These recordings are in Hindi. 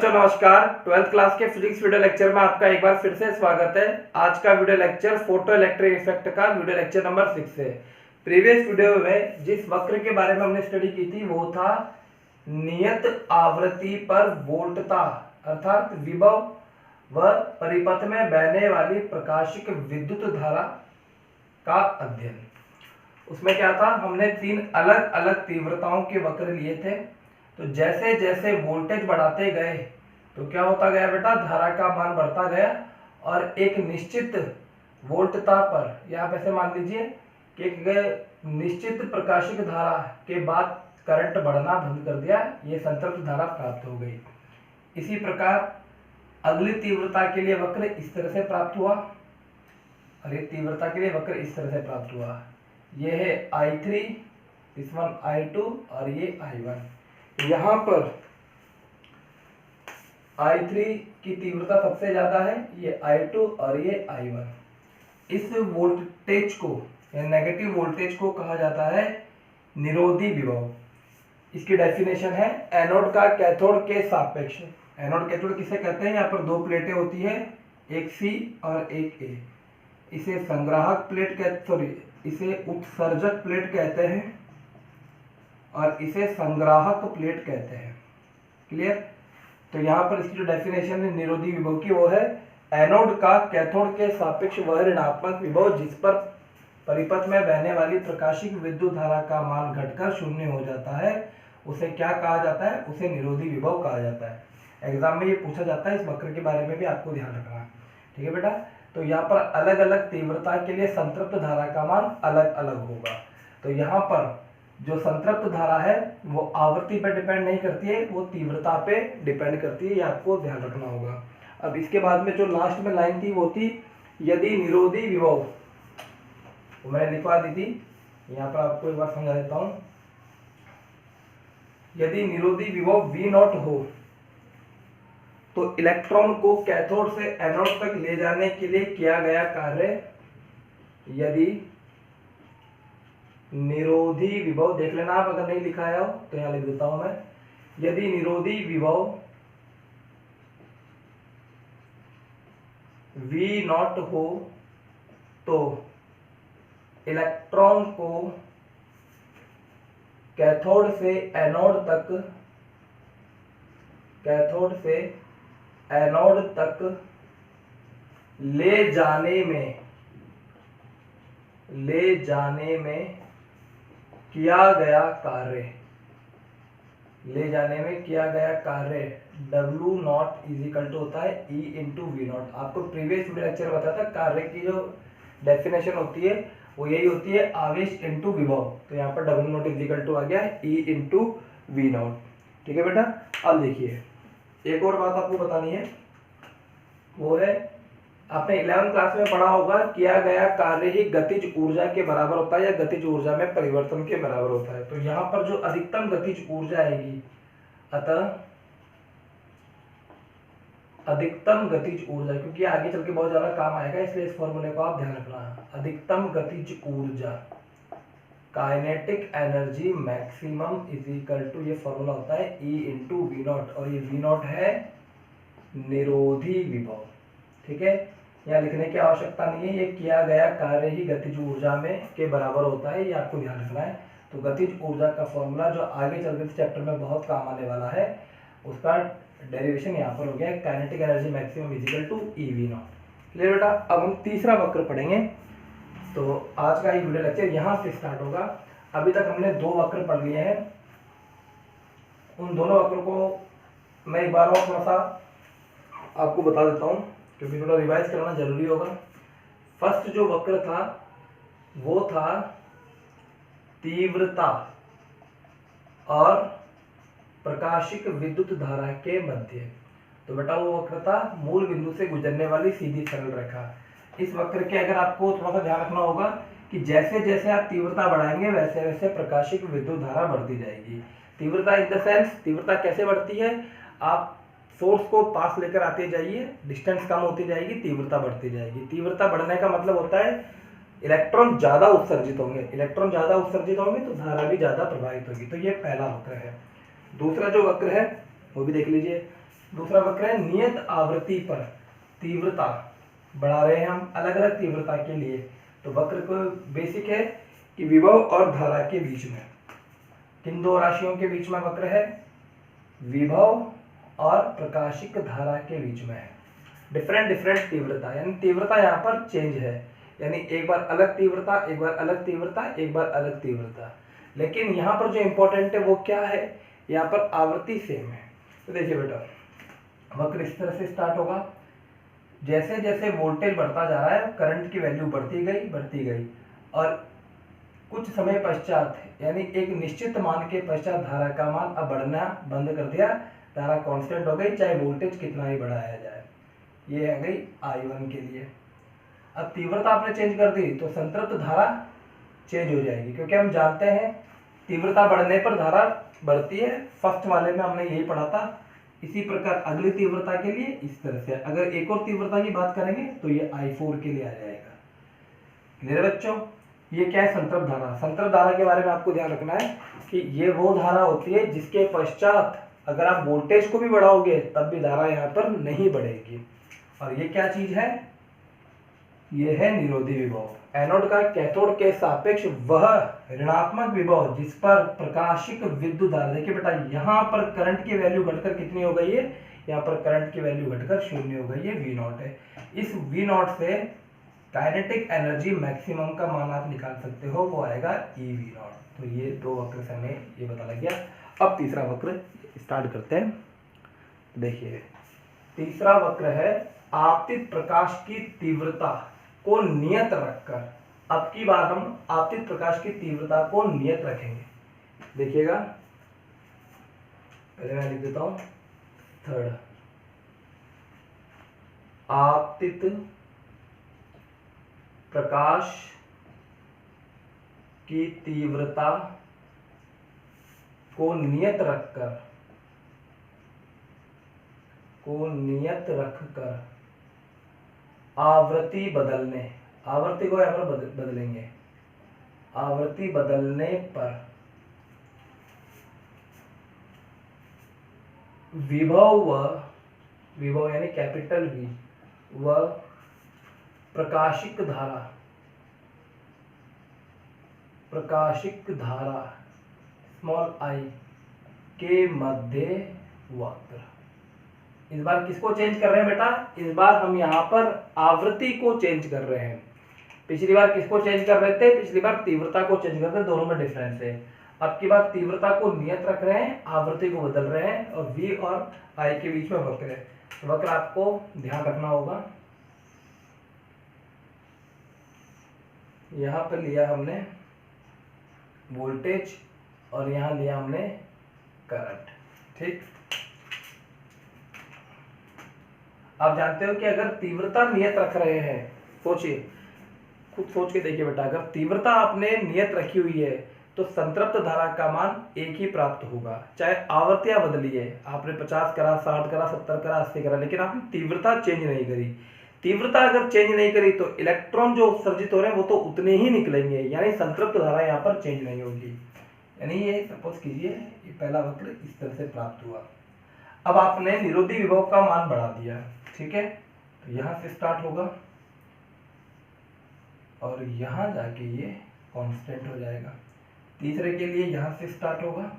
बच्चों नमस्कार। 12th क्लास के फिजिक्स वीडियो लेक्चर में आपका एक बार फिर से स्वागत है। आज का video lecture photo electric effect का वीडियो लेक्चर नंबर 6 है। प्रीवियस वीडियो में जिस वक्र के बारे में हमने स्टडी की थी वो था नियत आवृत्ति पर वोल्टता अर्थात विभव व परिपथ में बहने वाली प्रकाशिक विद्युत धारा का अध्ययन। उसमें क्या था, हमने 3 अलग अलग तीव्रताओं के वक्र लिए थे। तो जैसे जैसे वोल्टेज बढ़ाते गए तो क्या होता गया बेटा, धारा का मान बढ़ता गया और एक निश्चित वोल्टता पर या आप ऐसे मान लीजिए कि एक निश्चित प्रकाशिक धारा के बाद करंट बढ़ना बंद कर दिया, ये संतृप्त धारा प्राप्त हो गई। इसी प्रकार अगली तीव्रता के लिए वक्र इस तरह से प्राप्त हुआ और ये तीव्रता के लिए वक्र इस तरह से प्राप्त हुआ। ये है I3, इस वन I2 और ये I1। यहाँ पर I3 की तीव्रता सबसे ज्यादा है, ये I2 और ये I1। इस वोल्टेज को या नेगेटिव वोल्टेज को कहा जाता है निरोधी विभव। इसकी डेफिनेशन है एनोड का कैथोड के सापेक्ष। एनोड कैथोड किसे कहते हैं, यहाँ पर 2 प्लेटें होती है, एक C और एक A। इसे संग्राहक प्लेट इसे उत्सर्जक प्लेट कहते हैं और इसे संग्राहक प्लेट कहते हैं। क्लियर। तो यहाँ पर इसकी जो डेफिनेशन है निरोधी विभव की वो है एनोड का कैथोड के सापेक्ष वह ऋणात्मक विभव जिस पर परिपथ में बहने वाली प्रकाशिक विद्युत धारा का मान घटकर 0 हो जाता है, उसे क्या कहा जाता है, उसे निरोधी विभव कहा जाता है। एग्जाम में ये पूछा जाता है, इस वक्र के बारे में भी आपको ध्यान रखना है। ठीक है बेटा। तो यहाँ पर अलग अलग तीव्रता के लिए संतृप्त धारा का मान अलग अलग होगा। तो यहाँ पर जो संतृप्त धारा है वो आवृत्ति पर डिपेंड नहीं करती है, वो तीव्रता पे डिपेंड करती है, ये आपको ध्यान रखना होगा। अब इसके बाद में जो लास्ट में लाइन थी वो थी यदि निरोधी विभव, तो मैंने लिखवा दी थी, यहाँ पर आपको एक बार समझा देता हूँ। यदि निरोधी विभव V0 हो तो इलेक्ट्रॉन को कैथोड से एनोड तक ले जाने के लिए किया गया कार्य, यदि निरोधी विभव, देख लेना आप अगर नहीं लिखा है तो यहां लिख देता हूं मैं। यदि निरोधी विभव V0 हो तो इलेक्ट्रॉन को कैथोड से एनोड तक ले जाने में किया गया कार्य W0 इजिकल टू होता है E इंटू V0। आपको प्रीवियस वीडियो लेक्चर बताया था कार्य की जो डेफिनेशन होती है वो यही होती है आवेश इंटू विभव। तो यहाँ पर W0 इजिकल टू आ गया है E इंटू V0। ठीक है बेटा। अब देखिए एक और बात आपको बतानी है, वो है आपने 11th क्लास में पढ़ा होगा किया गया कार्य ही गतिज ऊर्जा के बराबर होता है या गतिज ऊर्जा में परिवर्तन के बराबर होता है। तो यहाँ पर जो अधिकतम गतिज ऊर्जा आएगी, अतः अधिकतम गतिज ऊर्जा, क्योंकि आगे चल के बहुत ज्यादा काम आएगा इसलिए इस फॉर्मूले को आप ध्यान रखना। अधिकतम गतिज ऊर्जा kinetic energy maximum is equal to, ये फॉर्मूला होता है E इंटू V0 और ये V0 है निरोधी विभव। ठीक है, यहाँ लिखने की आवश्यकता नहीं है, ये किया गया कार्य ही गतिज ऊर्जा में के बराबर होता है, ये आपको ध्यान रखना है। तो गतिज ऊर्जा का फॉर्मूला जो आगे चल के चैप्टर में बहुत काम आने वाला है, उसका डेरिवेशन यहाँ पर हो गया kinetic energy maximum is equal to E V0। Clear बेटा। अब हम तीसरा वक्र पढ़ेंगे। तो आज का ये वीडियो लेक्चर यहाँ से स्टार्ट होगा। अभी तक हमने 2 वक्र पढ़ लिए हैं, उन दोनों वक्रों को मैं एक बार और थोड़ा सा आपको बता देता हूँ क्योंकि थोड़ा रिवाइज करना जरूरी होगा। फर्स्ट जो वक्र था वो था तीव्रता और प्रकाशिक विद्युत धारा के मध्य। तो बेटा वो वक्र था मूल बिंदु से गुजरने वाली सीधी सरल रेखा। इस वक्र के अगर आपको थोड़ा सा ध्यान रखना होगा कि जैसे जैसे आप तीव्रता बढ़ाएंगे वैसे वैसे प्रकाशिक विद्युत धारा बढ़ती जाएगी। तीव्रता इन द सेंस, तीव्रता कैसे बढ़ती है, आप सोर्स को पास लेकर आते जाइए, डिस्टेंस कम होती जाएगी, तीव्रता बढ़ती जाएगी। तीव्रता बढ़ने का मतलब होता है इलेक्ट्रॉन ज्यादा उत्सर्जित होंगे, इलेक्ट्रॉन ज्यादा उत्सर्जित होंगे तो धारा भी ज्यादा प्रभावित होगी। तो ये पहला वक्र है। दूसरा जो वक्र है वो भी देख लीजिए, दूसरा वक्र है नियत आवृत्ति पर तीव्रता बढ़ा रहे हैं हम अलग अलग तीव्रता के लिए। तो वक्र को बेसिक है कि विभव और धारा के बीच में, किन दो राशियों के बीच में वक्र है? विभव और प्रकाशिक धारा के बीच में है। डिफरेंट तीव्रता, यानी तीव्रता यहाँ पर चेंज है, यानी एक बार अलग तीव्रता, एक बार अलग तीव्रता, एक बार अलग तीव्रता। लेकिन यहाँ पर जो इंपॉर्टेंट है वो क्या है? यहाँ पर आवृत्ति सेम है। तो देखिए बेटा, वक्र इस तरह से स्टार्ट होगा, जैसे जैसे वोल्टेज बढ़ता जा रहा है करंट की वैल्यू बढ़ती गई और कुछ समय पश्चात, यानी एक निश्चित मान के पश्चात धारा का मान अब बढ़ना बंद कर दिया, धारा कांस्टेंट हो गई, चाहे वोल्टेज कितना ही बढ़ाया जाए। ये है गई I1 के लिए। अब तीव्रता आपने चेंज कर दी तो संतृप्त धारा चेंज हो जाएगी, क्योंकि हम जानते हैं तीव्रता बढ़ने पर धारा बढ़ती है। फर्स्ट वाले में हमने यही पढ़ा था। इसी प्रकार अगली तीव्रता के लिए इस तरह से, अगर एक और तीव्रता की बात करेंगे तो ये I4 के लिए आ जाएगा। क्लियर बच्चों? ये क्या है? संतृप्त धारा। संतृप्त धारा के बारे में आपको ध्यान रखना है कि ये वो धारा होती है जिसके पश्चात अगर आप वोल्टेज को भी बढ़ाओगे तब भी धारा यहाँ पर नहीं बढ़ेगी। और ये क्या चीज है? ये है निरोधी विभव। एनोड का कैथोड के सापेक्ष वह ऋणात्मक विभव जिस पर प्रकाशिक विद्युत धारा, देखिए बेटा यहाँ पर करंट की वैल्यू घटकर कितनी हो गई है? यहाँ पर करंट की वैल्यू घटकर 0 हो गई है, V0 है। इस V0 से काइनेटिक एनर्जी मैक्सिमम का मान आप निकाल सकते हो, वो आएगा EV0। तो ये दो वक्र से हमें ये पता लग गया। अब तीसरा वक्र स्टार्ट करते हैं। देखिए तीसरा वक्र है आपतित प्रकाश की तीव्रता को नियत रखकर। अब की बार हम आपतित प्रकाश की तीव्रता को नियत रखेंगे। देखिएगा, पहले मैं लिख देता हूं थर्ड। आपतित प्रकाश की तीव्रता को नियत रखकर आवृत्ति बदलने, आवृत्ति को यहां पर बदलेंगे, आवृत्ति बदलने पर विभव यानी कैपिटल V व प्रकाशिक धारा स्मॉल I के मध्य वक्र। इस बार किसको चेंज कर रहे हैं बेटा? इस बार हम यहाँ पर आवृत्ति को चेंज कर रहे हैं। पिछली बार किसको चेंज कर रहे थे? पिछली बार तीव्रता को चेंज कर रहे थे, दोनों में डिफरेंस है। अब की बार तीव्रता को नियत रख रहे हैं, आवृत्ति को बदल रहे हैं और V और I के बीच में वक्र है। वक्र आपको ध्यान रखना होगा। यहाँ पर लिया हमने वोल्टेज और यहाँ लिया हमने करंट, ठीक। आप जानते हो कि अगर तीव्रता नियत रख रहे हैं, सोचिए, खुद सोच के देखिए बेटा, अगर तीव्रता आपने नियत रखी हुई है तो संतृप्त धारा का मान एक ही प्राप्त होगा, चाहे आवृत्तियां बदलिए, आपने 50 करा, 60 करा, 70 करा, 80 करा, लेकिन आपने तीव्रता चेंज नहीं करी। तीव्रता अगर चेंज नहीं करी तो इलेक्ट्रॉन जो उत्सर्जित हो रहे हैं वो तो उतने ही निकलेंगे, यानी संतृप्त धारा यहाँ पर चेंज नहीं होगी। यानी ये सपोज कीजिए ये पहला वक्र इस तरह से प्राप्त हुआ। अब आपने निरोधी विभव का मान बढ़ा दिया, ठीक है, तो यहां से स्टार्ट होगा और यहां जाके ये कांस्टेंट हो जाएगा। तीसरे के लिए यहां से स्टार्ट होगा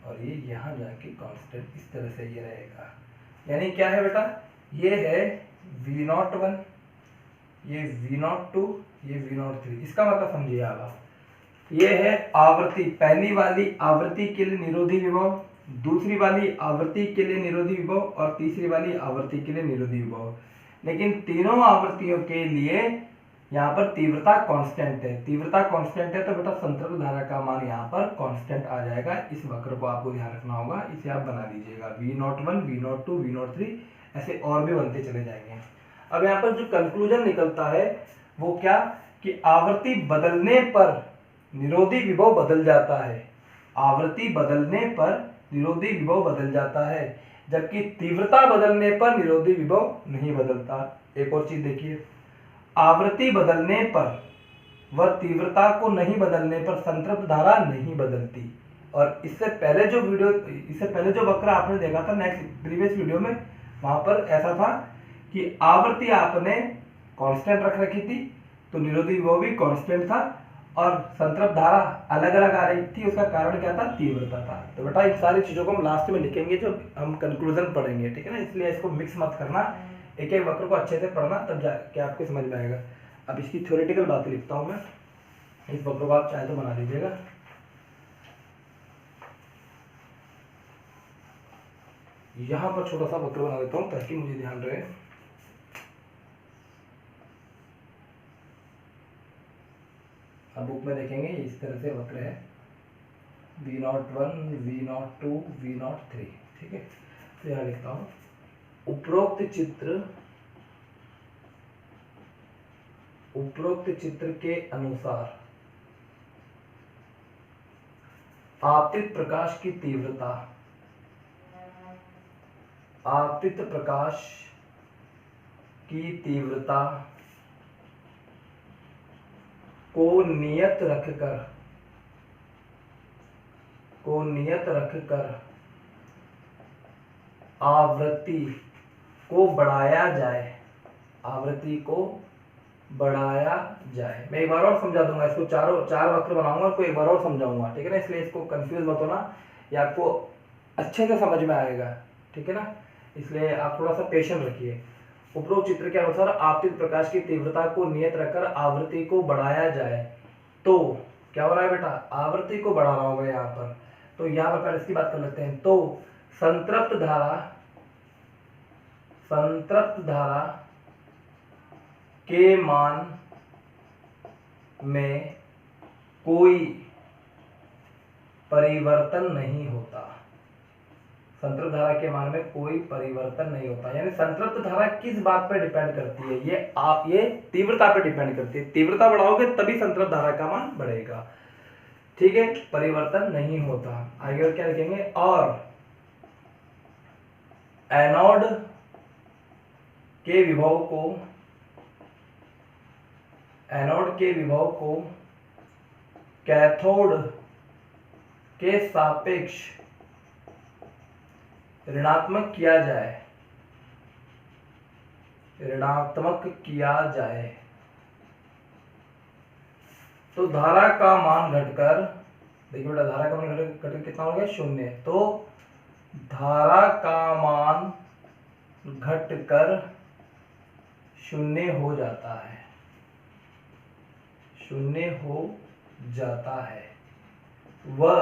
और ये यहां जाके कांस्टेंट, इस तरह से ये रहेगा। यानी क्या है बेटा? ये है V01, ये V02, ये V03। इसका मतलब समझिए आप, ये है आवृत्ति, पहली वाली आवृत्ति के लिए निरोधी विभव, दूसरी वाली आवृत्ति के लिए निरोधी विभव और तीसरी वाली आवृत्ति के लिए निरोधी विभव। लेकिन तीनों आवृत्तियों के लिए यहाँ पर तीव्रता कांस्टेंट है। तीव्रता कांस्टेंट है तो बेटा संतृप्त धारा का मान यहाँ पर कांस्टेंट आ जाएगा। इस वक्र को आपको ध्यान रखना होगा, इसे आप बना लीजिएगा। V01, V02, V03 ऐसे और भी बनते चले जाएंगे। अब यहाँ पर जो कंक्लूजन निकलता है वो क्या, कि आवृत्ति बदलने पर निरोधी विभव बदल जाता है। आवृत्ति बदलने पर निरोधी विभव बदल जाता है, जबकि तीव्रता बदलने पर निरोधी विभव नहीं बदलता। एक और चीज देखिए, आवृत्ति बदलने पर व तीव्रता को नहीं बदलने पर संतृप्त धारा नहीं बदलती। और इससे पहले जो वक्र आपने देखा था नेक्स्ट प्रीवियस वीडियो में, वहां पर ऐसा था कि आवर्ती आपने कांस्टेंट रख रखी थी, तो निरोधी विभव भी कांस्टेंट था, और संतृप्त धारा अलग अलग आ रही थी। उसका कारण क्या था? तीव्रता था। तो बेटा इन सारी चीजों को हम लास्ट में लिखेंगे जब हम कंक्लूजन पढ़ेंगे, ठीक है ना। इसलिए इसको मिक्स मत करना, एक एक वक्र को अच्छे से पढ़ना, तब जाके आपको समझ में आएगा। अब इसकी थ्योरेटिकल बातें लिखता हूं मैं, इस वक्र को आप चाहे तो बना लीजिएगा। यहां पर छोटा सा वक्र बना देता हूं ताकि मुझे ध्यान रहे। अब बुक में देखेंगे इस तरह से वक्र है, V01, V02, V03, ठीक है। तो यहाँ लिखता हूं, उपरोक्त चित्र के अनुसार आपतित प्रकाश की तीव्रता को नियत रखकर आवृत्ति को बढ़ाया जाए। मैं एक बार और समझा दूंगा इसको, चार वक्र बनाऊंगा और एक बार और समझाऊंगा, ठीक है ना। इसलिए इसको कंफ्यूज मत होना, ये आपको अच्छे से समझ में आएगा, ठीक है ना। इसलिए आप थोड़ा सा पेशेंस रखिए। उपरोक्त चित्र के अनुसार आपतित प्रकाश की तीव्रता को नियत रखकर आवृत्ति को बढ़ाया जाए। तो क्या हो रहा है बेटा? आवृत्ति को बढ़ा रहा होगा यहाँ पर। तो यहाँ पर पहले इसकी बात कर लेते हैं। तो संतृप्त धारा के मान में कोई परिवर्तन नहीं होता। संतृप्त धारा के मान में कोई परिवर्तन नहीं होता, यानी संतृप्त धारा किस बात पर डिपेंड करती है? ये तीव्रता पर डिपेंड करती है। तीव्रता बढ़ाओगे तभी संतृप्त धारा का मान बढ़ेगा, ठीक है। परिवर्तन नहीं होता। आगे और क्या लिखेंगे? और एनोड के विभव को कैथोड के सापेक्ष ऋणात्मक किया जाए तो धारा का मान घटकर, देखिए बेटा धारा का मान घटकर कितना हो गया? 0। तो धारा का मान घटकर 0 हो जाता है। वह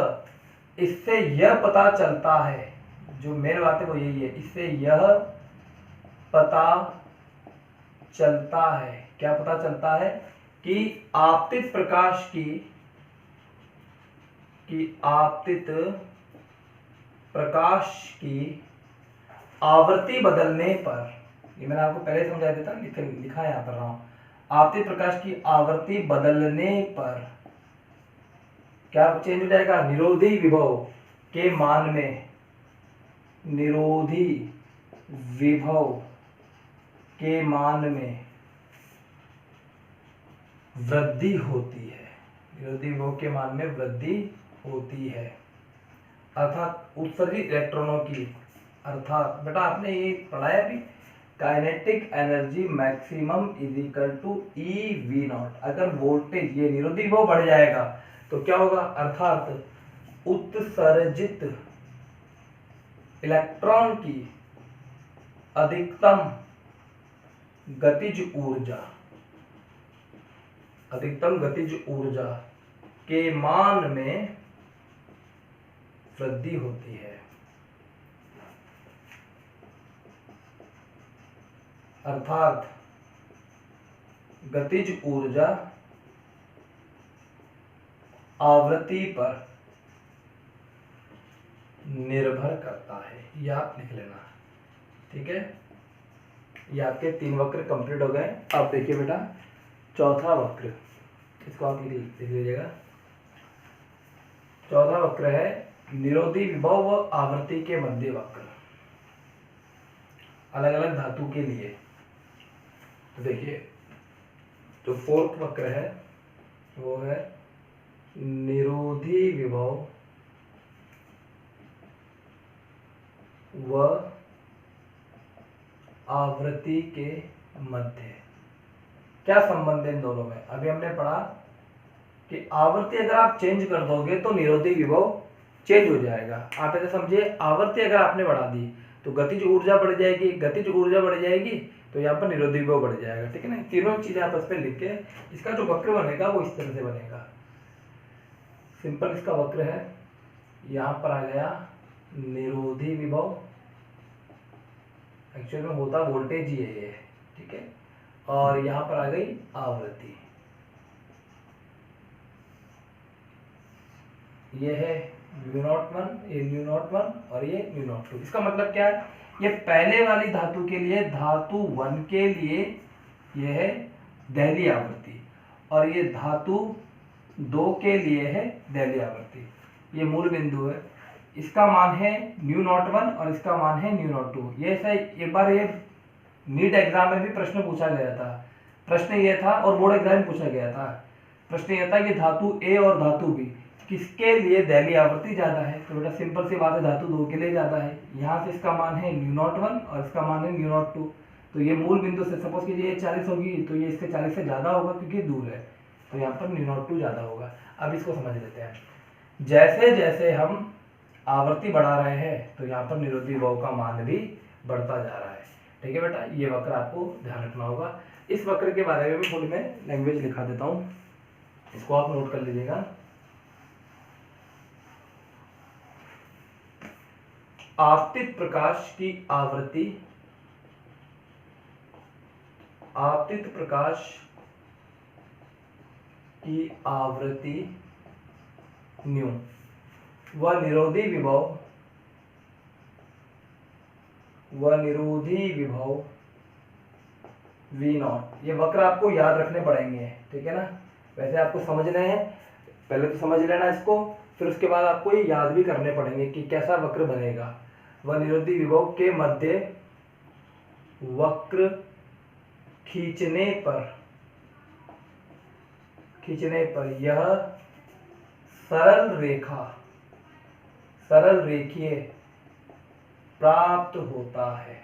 इससे यह पता चलता है, जो मेन बात है वो यही है, इससे यह पता चलता है, क्या पता चलता है? कि आपतित प्रकाश की आवृत्ति बदलने पर, ये मैंने आपको पहले समझा देता, लिखा यहाँ पर रहा हूं। आपतित प्रकाश की आवृत्ति बदलने पर क्या चेंज हो जाएगा? निरोधी विभव के मान में वृद्धि होती है। निरोधी विभव के मान में वृद्धि होती है, अर्थात उत्सर्जित इलेक्ट्रॉनों की, अर्थात बेटा आपने ये पढ़ाया भी, kinetic energy maximum is equal to EV0। अगर वोल्टेज, ये निरोधी विभव बढ़ जाएगा तो क्या होगा? अर्थात उत्सर्जित इलेक्ट्रॉन की अधिकतम गतिज ऊर्जा के मान में वृद्धि होती है। अर्थात गतिज ऊर्जा आवृत्ति पर निर्भर करता है। ये आप लिख लेना, ठीक है। ये आपके 3 वक्र कंप्लीट हो गए। अब देखिए बेटा चौथा वक्र, इसको आप लिख लीजिएगा। चौथा वक्र है निरोधी विभव व आवृत्ति के मध्य वक्र, अलग अलग धातु के लिए। तो देखिए जो फोर्थ वक्र है वो है निरोधी विभव व आवृत्ति के मध्य। क्या संबंध है इन दोनों में? अभी हमने पढ़ा कि आवृत्ति अगर आप चेंज कर दोगे तो निरोधी विभव चेंज हो जाएगा। आप ऐसे समझिए, आवृत्ति अगर आपने बढ़ा दी तो गतिज ऊर्जा बढ़ जाएगी, गतिज ऊर्जा बढ़ जाएगी तो यहाँ पर निरोधी विभव बढ़ जाएगा। ठीक है ना, तीनों चीजें आपस में लिख के इसका जो वक्र बनेगा वो इस तरह से बनेगा। सिंपल इसका वक्र है, यहाँ पर आ गया निरोधी विभव, एक्चुअल में होता वोल्टेज ही है ये, ठीक है, और यहाँ पर आ गई आवृत्ति। ये है μ01, ये μ01 और ये μ02। इसका मतलब क्या है? ये पहले वाली धातु के लिए, धातु 1 के लिए ये है दहली आवृत्ति, और ये धातु 2 के लिए है दहली आवृत्ति। ये मूल बिंदु है, इसका मान है μ01 और इसका मान है μ02। ये ऐसा एक बार ये नीट एग्जाम में भी प्रश्न पूछा गया था। प्रश्न ये था, और बोर्ड एग्जाम में पूछा गया था, प्रश्न ये था कि धातु ए और धातु बी किसके लिए दहली आवृत्ति ज्यादा है? तो बेटा सिंपल सी बात है, धातु 2 के लिए ज्यादा है। यहाँ से इसका मान है μ01 और इसका मान है μ02। तो ये मूल बिंदु से सपोज कीजिए 40 होगी तो ये इससे 40 से ज्यादा होगा क्योंकि दूर है, तो यहाँ पर μ02 ज्यादा होगा। अब इसको समझ लेते हैं। जैसे जैसे हम आवृत्ति बढ़ा रहे हैं तो यहाँ पर निरोधी विभव का मान भी बढ़ता जा रहा है। ठीक है बेटा, ये वक्र आपको ध्यान रखना होगा। इस वक्र के बारे में थोड़ी मैं लैंग्वेज लिखा देता हूँ, इसको आप नोट कर लीजिएगा। आपतित प्रकाश की आवृत्ति, आपतित प्रकाश की आवृत्ति न्यू व निरोधी विभव, V0। ये वक्र आपको याद रखने पड़ेंगे, ठीक है ना। वैसे आपको समझने हैं, पहले तो समझ लेना इसको, फिर उसके बाद आपको ये याद भी करने पड़ेंगे कि कैसा वक्र बनेगा। व निरोधी विभव के मध्य वक्र खींचने पर यह सरल रेखीय प्राप्त होता है।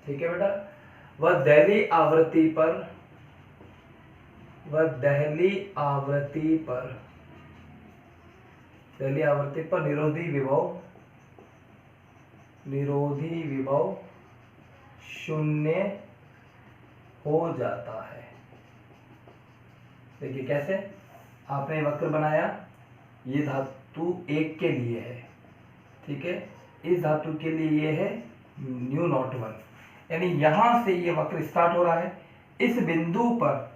ठीक है बेटा, वह दहली आवृत्ति पर निरोधी विभव शून्य हो जाता है। देखिए कैसे आपने वक्र बनाया, ये धातु 1 के लिए है, ठीक है, इस धातु के लिए ये है μ01, यानी यहां से ये वक्र स्टार्ट हो रहा है। इस बिंदु पर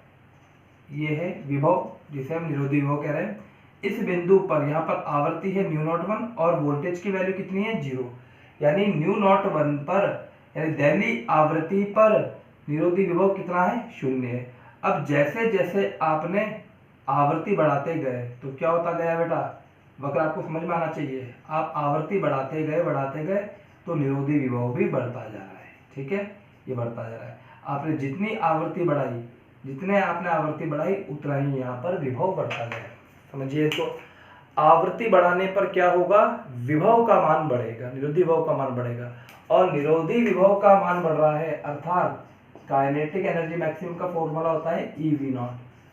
ये है विभव, जिसे हम निरोधी विभव कह रहे हैं। इस बिंदु पर यहाँ पर आवृत्ति है μ01 और वोल्टेज की वैल्यू कितनी है? 0, यानी μ01 पर, यानी दहली आवृत्ति पर निरोधी विभव कितना है? 0 है। अब जैसे जैसे आपने आवृत्ति बढ़ाते गए तो क्या होता गया बेटा? वक्र आपको समझ में आना चाहिए। आप आवृत्ति बढ़ाते गए तो निरोधी विभव भी बढ़ता जा रहा है। ठीक है, ये बढ़ता जा रहा है। आपने जितनी आवृत्ति बढ़ाई, जितने आपने आवृत्ति बढ़ाई उतना ही यहाँ पर विभव बढ़ता गया। समझिए, तो आवृत्ति बढ़ाने पर क्या होगा? विभव का मान बढ़ेगा, निरोधी विभव का मान बढ़ेगा, और निरोधी विभव का मान बढ़ रहा है अर्थात काइनेटिक एनर्जी मैक्सिमम का फॉर्मूला होता है EV0।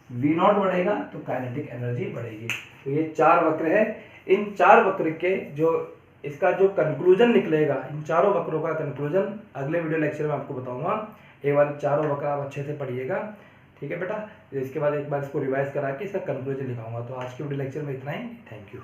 V0 बढ़ेगा तो काइनेटिक एनर्जी बढ़ेगी। तो ये 4 वक्र है। इन 4 वक्र के जो इसका जो कंक्लूजन निकलेगा, इन चारों वक्रों का कंक्लूजन अगले वीडियो लेक्चर में आपको बताऊंगा। एक बार चारों वक्र आप अच्छे से पढ़िएगा, ठीक है बेटा। इसके बाद एक बार इसको रिवाइज करा के इसका कंक्लूजन लिखाऊंगा। तो आज के वीडियो लेक्चर में इतना ही। Thank you.